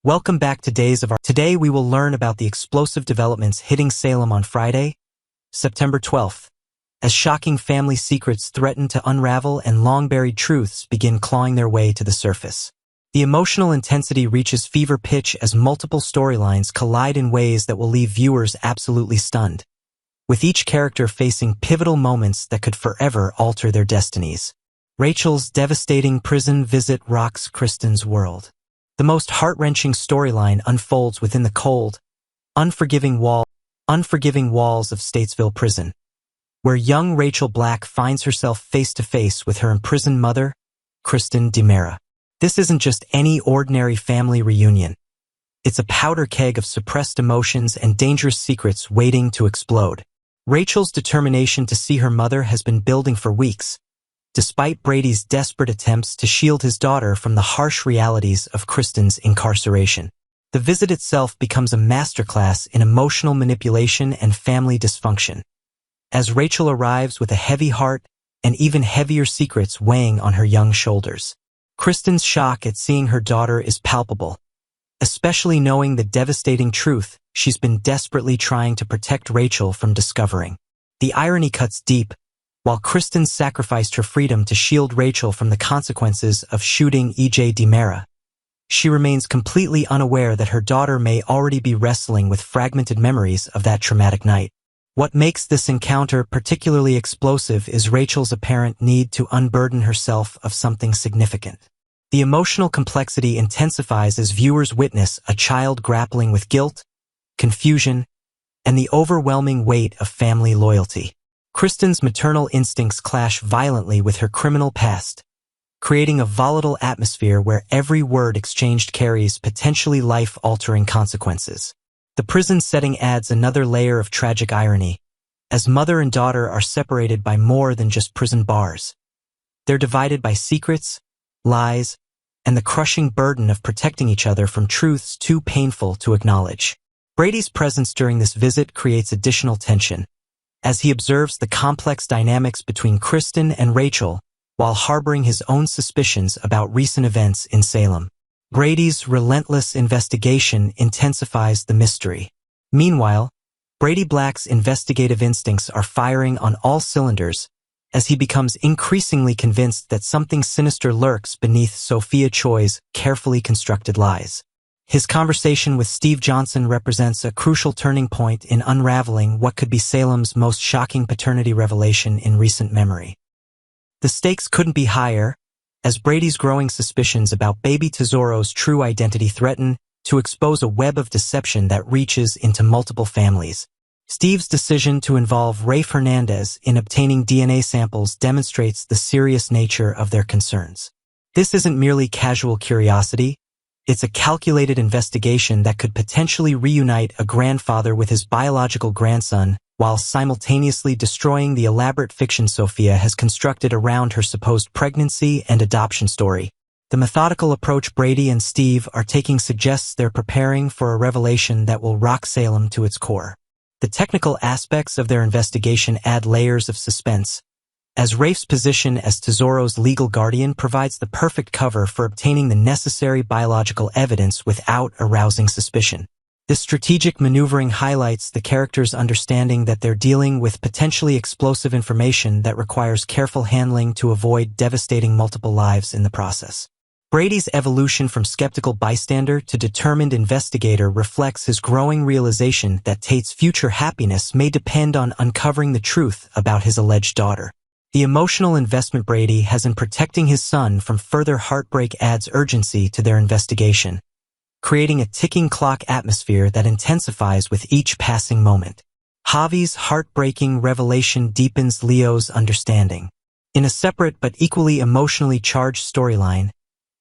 Welcome back to Today we will learn about the explosive developments hitting Salem on Friday, September 12th, as shocking family secrets threaten to unravel and long-buried truths begin clawing their way to the surface. The emotional intensity reaches fever pitch as multiple storylines collide in ways that will leave viewers absolutely stunned, with each character facing pivotal moments that could forever alter their destinies. Rachel's devastating prison visit rocks Kristen's world. The most heart-wrenching storyline unfolds within the cold, unforgiving walls of Statesville prison, where young Rachel Black finds herself face-to-face with her imprisoned mother, Kristen DiMera. This isn't just any ordinary family reunion. It's a powder keg of suppressed emotions and dangerous secrets waiting to explode. Rachel's determination to see her mother has been building for weeks, despite Brady's desperate attempts to shield his daughter from the harsh realities of Kristen's incarceration. The visit itself becomes a masterclass in emotional manipulation and family dysfunction, as Rachel arrives with a heavy heart and even heavier secrets weighing on her young shoulders. Kristen's shock at seeing her daughter is palpable, especially knowing the devastating truth she's been desperately trying to protect Rachel from discovering. The irony cuts deep. While Kristen sacrificed her freedom to shield Rachel from the consequences of shooting E.J. DiMera, she remains completely unaware that her daughter may already be wrestling with fragmented memories of that traumatic night. What makes this encounter particularly explosive is Rachel's apparent need to unburden herself of something significant. The emotional complexity intensifies as viewers witness a child grappling with guilt, confusion, and the overwhelming weight of family loyalty. Kristen's maternal instincts clash violently with her criminal past, creating a volatile atmosphere where every word exchanged carries potentially life-altering consequences. The prison setting adds another layer of tragic irony, as mother and daughter are separated by more than just prison bars. They're divided by secrets, lies, and the crushing burden of protecting each other from truths too painful to acknowledge. Brady's presence during this visit creates additional tension, as he observes the complex dynamics between Kristen and Rachel while harboring his own suspicions about recent events in Salem. Brady's relentless investigation intensifies the mystery. Meanwhile, Brady Black's investigative instincts are firing on all cylinders as he becomes increasingly convinced that something sinister lurks beneath Sophia Choi's carefully constructed lies. His conversation with Steve Johnson represents a crucial turning point in unraveling what could be Salem's most shocking paternity revelation in recent memory. The stakes couldn't be higher, as Brady's growing suspicions about baby Tesoro's true identity threaten to expose a web of deception that reaches into multiple families. Steve's decision to involve Rafe Hernandez in obtaining DNA samples demonstrates the serious nature of their concerns. This isn't merely casual curiosity. It's a calculated investigation that could potentially reunite a grandfather with his biological grandson while simultaneously destroying the elaborate fiction Sophia has constructed around her supposed pregnancy and adoption story. The methodical approach Brady and Steve are taking suggests they're preparing for a revelation that will rock Salem to its core. The technical aspects of their investigation add layers of suspense, as Rafe's position as Tesoro's legal guardian provides the perfect cover for obtaining the necessary biological evidence without arousing suspicion. This strategic maneuvering highlights the characters' understanding that they're dealing with potentially explosive information that requires careful handling to avoid devastating multiple lives in the process. Brady's evolution from skeptical bystander to determined investigator reflects his growing realization that Tate's future happiness may depend on uncovering the truth about his alleged daughter. The emotional investment Brady has in protecting his son from further heartbreak adds urgency to their investigation, creating a ticking clock atmosphere that intensifies with each passing moment. Javi's heartbreaking revelation deepens Leo's understanding. In a separate but equally emotionally charged storyline,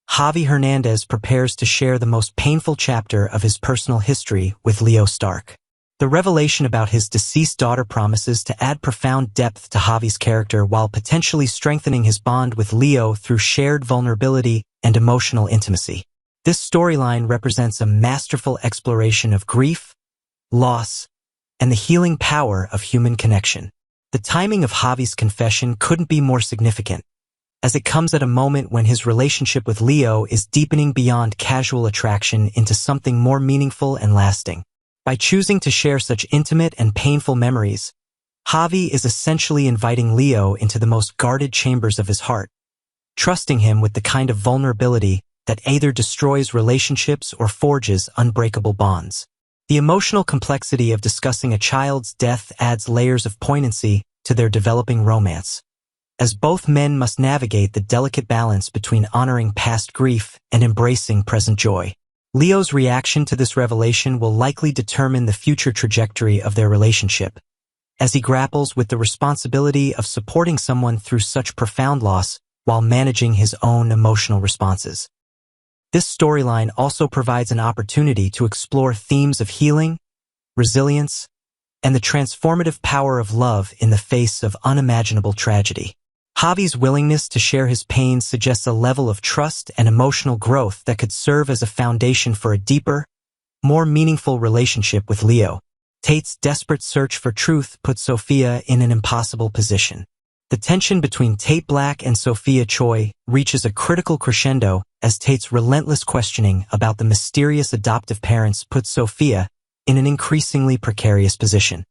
Javi Hernandez prepares to share the most painful chapter of his personal history with Leo Stark. The revelation about his deceased daughter promises to add profound depth to Javi's character while potentially strengthening his bond with Leo through shared vulnerability and emotional intimacy. This storyline represents a masterful exploration of grief, loss, and the healing power of human connection. The timing of Javi's confession couldn't be more significant, as it comes at a moment when his relationship with Leo is deepening beyond casual attraction into something more meaningful and lasting. By choosing to share such intimate and painful memories, Javi is essentially inviting Leo into the most guarded chambers of his heart, trusting him with the kind of vulnerability that either destroys relationships or forges unbreakable bonds. The emotional complexity of discussing a child's death adds layers of poignancy to their developing romance, as both men must navigate the delicate balance between honoring past grief and embracing present joy. Leo's reaction to this revelation will likely determine the future trajectory of their relationship, as he grapples with the responsibility of supporting someone through such profound loss while managing his own emotional responses. This storyline also provides an opportunity to explore themes of healing, resilience, and the transformative power of love in the face of unimaginable tragedy. Javi's willingness to share his pain suggests a level of trust and emotional growth that could serve as a foundation for a deeper, more meaningful relationship with Leo. Tate's desperate search for truth puts Sophia in an impossible position. The tension between Tate Black and Sophia Choi reaches a critical crescendo as Tate's relentless questioning about the mysterious adoptive parents puts Sophia in an increasingly precarious position.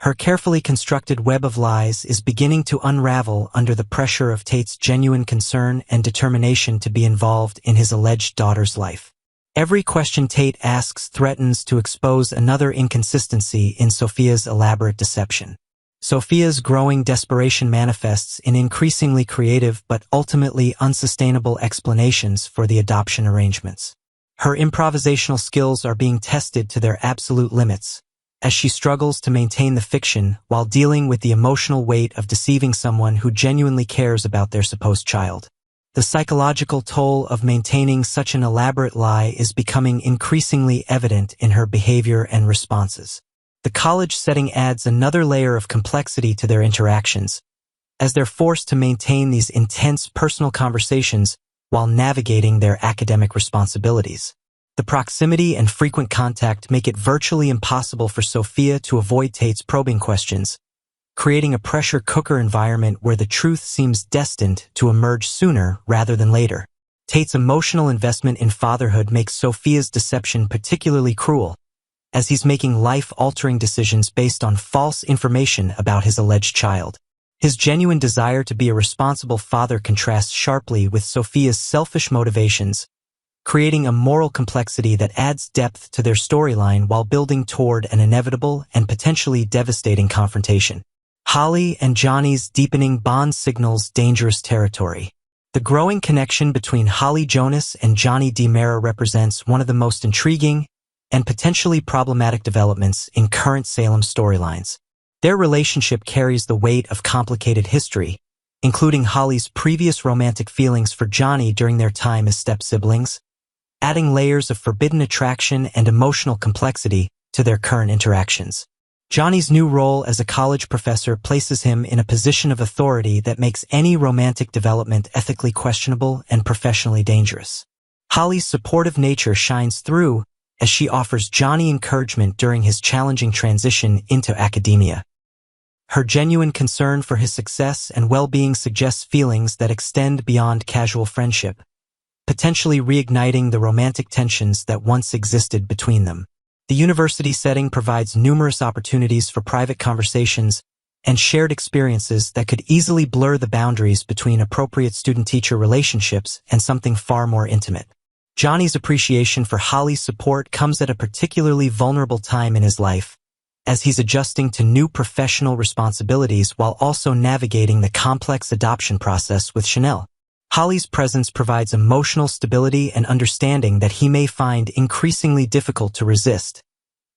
Her carefully constructed web of lies is beginning to unravel under the pressure of Tate's genuine concern and determination to be involved in his alleged daughter's life. Every question Tate asks threatens to expose another inconsistency in Sophia's elaborate deception. Sophia's growing desperation manifests in increasingly creative but ultimately unsustainable explanations for the adoption arrangements. Her improvisational skills are being tested to their absolute limits, as she struggles to maintain the fiction while dealing with the emotional weight of deceiving someone who genuinely cares about their supposed child. The psychological toll of maintaining such an elaborate lie is becoming increasingly evident in her behavior and responses. The college setting adds another layer of complexity to their interactions, as they're forced to maintain these intense personal conversations while navigating their academic responsibilities. The proximity and frequent contact make it virtually impossible for Sophia to avoid Tate's probing questions, creating a pressure cooker environment where the truth seems destined to emerge sooner rather than later. Tate's emotional investment in fatherhood makes Sophia's deception particularly cruel, as he's making life-altering decisions based on false information about his alleged child. His genuine desire to be a responsible father contrasts sharply with Sophia's selfish motivations, creating a moral complexity that adds depth to their storyline while building toward an inevitable and potentially devastating confrontation. Holly and Johnny's deepening bond signals dangerous territory. The growing connection between Holly Jonas and Johnny DiMera represents one of the most intriguing and potentially problematic developments in current Salem storylines. Their relationship carries the weight of complicated history, including Holly's previous romantic feelings for Johnny during their time as step-siblings, adding layers of forbidden attraction and emotional complexity to their current interactions. Johnny's new role as a college professor places him in a position of authority that makes any romantic development ethically questionable and professionally dangerous. Holly's supportive nature shines through as she offers Johnny encouragement during his challenging transition into academia. Her genuine concern for his success and well-being suggests feelings that extend beyond casual friendship, potentially reigniting the romantic tensions that once existed between them. The university setting provides numerous opportunities for private conversations and shared experiences that could easily blur the boundaries between appropriate student-teacher relationships and something far more intimate. Johnny's appreciation for Holly's support comes at a particularly vulnerable time in his life, as he's adjusting to new professional responsibilities while also navigating the complex adoption process with Chanel. Holly's presence provides emotional stability and understanding that he may find increasingly difficult to resist,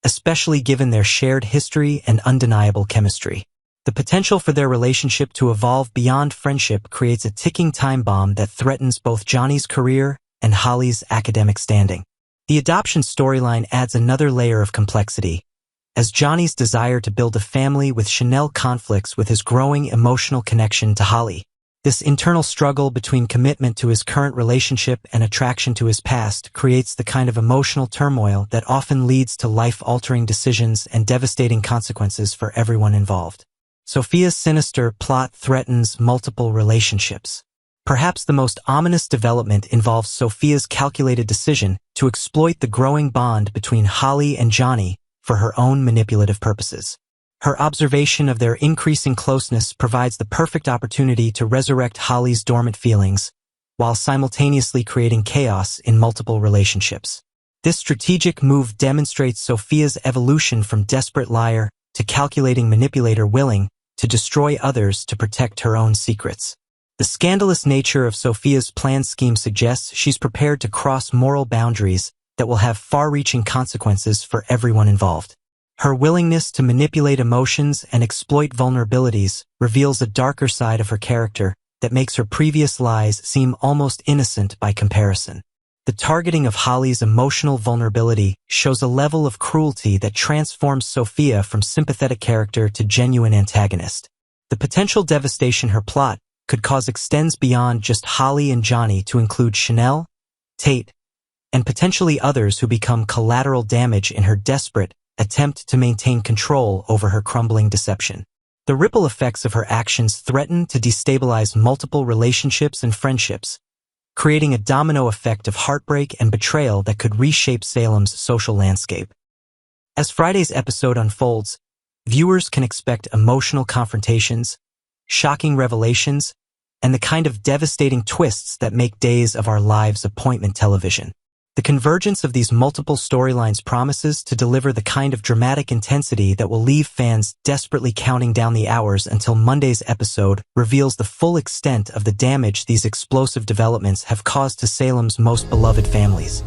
especially given their shared history and undeniable chemistry. The potential for their relationship to evolve beyond friendship creates a ticking time bomb that threatens both Johnny's career and Holly's academic standing. The adoption storyline adds another layer of complexity, as Johnny's desire to build a family with Chanel conflicts with his growing emotional connection to Holly. This internal struggle between commitment to his current relationship and attraction to his past creates the kind of emotional turmoil that often leads to life-altering decisions and devastating consequences for everyone involved. Sophia's sinister plot threatens multiple relationships, Perhaps the most ominous development involves Sophia's calculated decision to exploit the growing bond between Holly and Johnny for her own manipulative purposes. Her observation of their increasing closeness provides the perfect opportunity to resurrect Holly's dormant feelings, while simultaneously creating chaos in multiple relationships. This strategic move demonstrates Sophia's evolution from desperate liar to calculating manipulator willing to destroy others to protect her own secrets. The scandalous nature of Sophia's planned scheme suggests she's prepared to cross moral boundaries that will have far-reaching consequences for everyone involved. Her willingness to manipulate emotions and exploit vulnerabilities reveals a darker side of her character that makes her previous lies seem almost innocent by comparison. The targeting of Holly's emotional vulnerability shows a level of cruelty that transforms Sophia from sympathetic character to genuine antagonist. The potential devastation her plot could cause extends beyond just Holly and Johnny to include Chanel, Tate, and potentially others who become collateral damage in her desperate attempt to maintain control over her crumbling deception. The ripple effects of her actions threaten to destabilize multiple relationships and friendships, creating a domino effect of heartbreak and betrayal that could reshape Salem's social landscape. As Friday's episode unfolds, viewers can expect emotional confrontations, shocking revelations, and the kind of devastating twists that make Days of Our Lives appointment television. The convergence of these multiple storylines promises to deliver the kind of dramatic intensity that will leave fans desperately counting down the hours until Monday's episode reveals the full extent of the damage these explosive developments have caused to Salem's most beloved families.